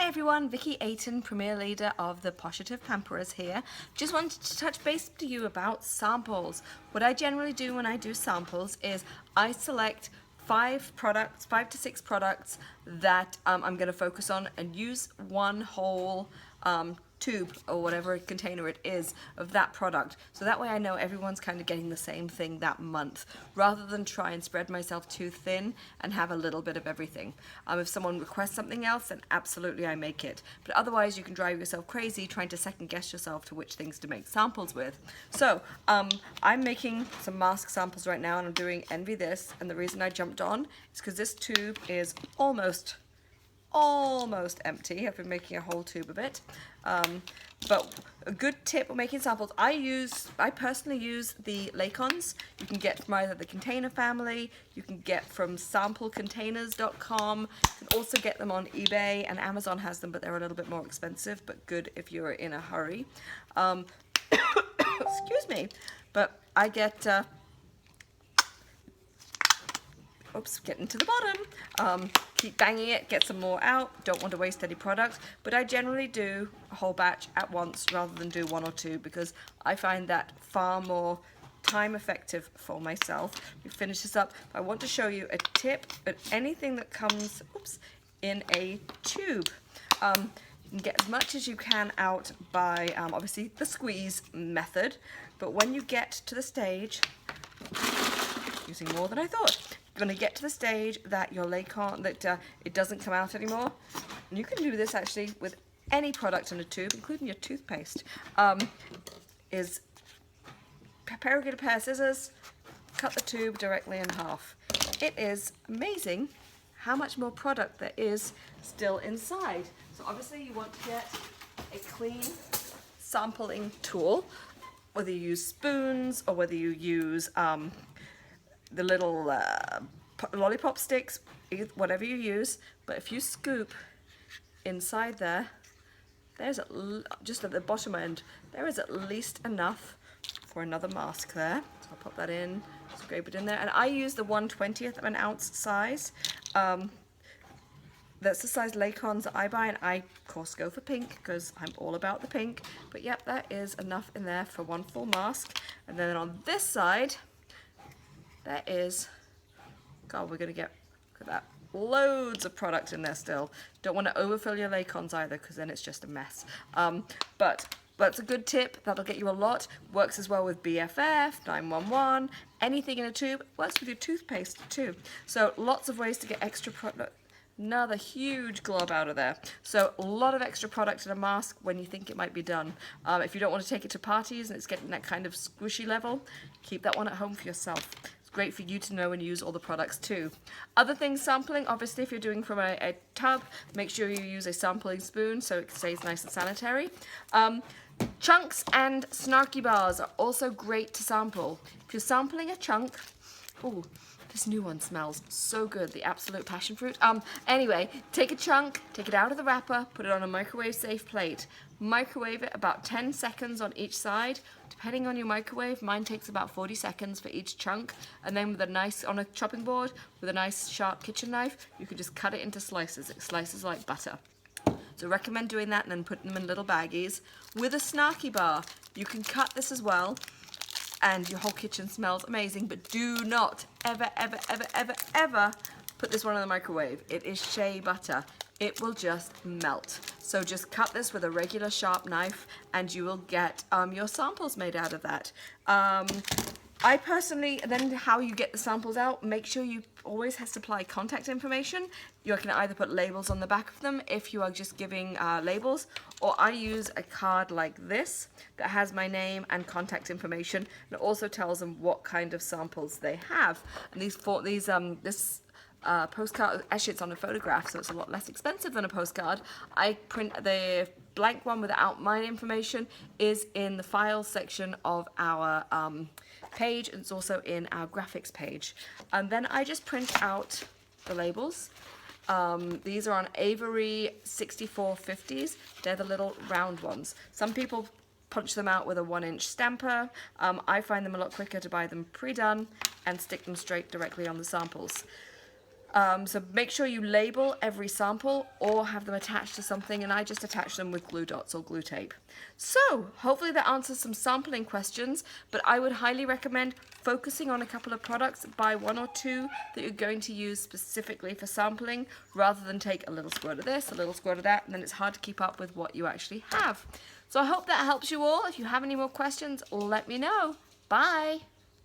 everyone, Vicky Ayton, Premier Leader of the Poshitive Pamperers here. Just wanted to touch base to you about samples. What I generally do when I do samples is I select 5 to 6 products that I'm going to focus on and use one whole tube or whatever container it is of that product, so that way I know everyone's kind of getting the same thing that month, rather than try and spread myself too thin and have a little bit of everything. If someone requests something else, then absolutely I make it, but otherwise you can drive yourself crazy trying to second guess yourself to which things to make samples with. So I'm making some mask samples right now, and I'm doing Envy This, and the reason I jumped on is because this tube is almost empty. I've been making a whole tube of it. But a good tip when making samples, I personally use the Laycons. You can get from either the Container family, you can get from samplecontainers.com, you can also get them on eBay, and Amazon has them, but they're a little bit more expensive, but good if you're in a hurry. Excuse me, but I get getting to the bottom. Keep banging it, get some more out, don't want to waste any product, but I generally do a whole batch at once rather than do 1 or 2, because I find that far more time effective for myself. We finish this up. I want to show you a tip at anything that comes in a tube. You can get as much as you can out by obviously the squeeze method, but when you get to the stage, using more than I thought, you're going to get to the stage that your Laycon, it doesn't come out anymore. And you can do this actually with any product in a tube, including your toothpaste. Is get a pair of scissors, cut the tube directly in half. It is amazing how much more product there is still inside. So obviously you want to get a clean sampling tool, whether you use spoons or whether you use the little lollipop sticks, whatever you use. But if you scoop inside there's just at the bottom end, there is at least enough for another mask there. So I'll pop that in, scrape it in there, and I use the 1/20th of an ounce size. That's the size Laycons that I buy, and I of course go for pink because I'm all about the pink. But yep, that is enough in there for one full mask. And then on this side, there is, God, we're gonna get, look at that, loads of product in there still. Don't want to overfill your Laycons either, because then it's just a mess. But that's a good tip. That'll get you a lot. Works as well with BFF, 911, anything in a tube. Works with your toothpaste too. So lots of ways to get extra product. Another huge glob out of there. So a lot of extra product in a mask when you think it might be done. If you don't want to take it to parties and it's getting that kind of squishy level, keep that one at home for yourself. It's great for you to know and use all the products too. Other things sampling, obviously if you're doing from a tub, make sure you use a sampling spoon so it stays nice and sanitary. Chunks and snarky bars are also great to sample. If you're sampling a chunk, ooh, this new one smells so good, the absolute passion fruit. Anyway, take a chunk, take it out of the wrapper, put it on a microwave safe plate. Microwave it about 10 seconds on each side. Depending on your microwave, mine takes about 40 seconds for each chunk. And then with a nice, on a chopping board, with a nice sharp kitchen knife, you can just cut it into slices. It slices like butter. So recommend doing that and then putting them in little baggies. With a snarky bar, you can cut this as well, and your whole kitchen smells amazing, but do not ever put this one in the microwave. It is shea butter. It will just melt. So just cut this with a regular sharp knife and you will get your samples made out of that. I personally, then how you get the samples out, make sure you always supply contact information. You can either put labels on the back of them if you are just giving labels, or I use a card like this that has my name and contact information, and it also tells them what kind of samples they have. And this postcard, actually it's on a photograph, so it's a lot less expensive than a postcard. I print the blank one without my information is in the files section of our page, and it's also in our graphics page. And then I just print out the labels. These are on Avery 6450s. They're the little round ones. Some people punch them out with a 1-inch stamper. I find them a lot quicker to buy them pre-done and stick them straight directly on the samples. So make sure you label every sample or have them attached to something, and I just attach them with glue dots or glue tape. So hopefully that answers some sampling questions, but I would highly recommend focusing on a couple of products, buy 1 or 2 that you're going to use specifically for sampling, rather than take a little squirt of this, a little squirt of that, and then it's hard to keep up with what you actually have. So I hope that helps you all. If you have any more questions, let me know. Bye!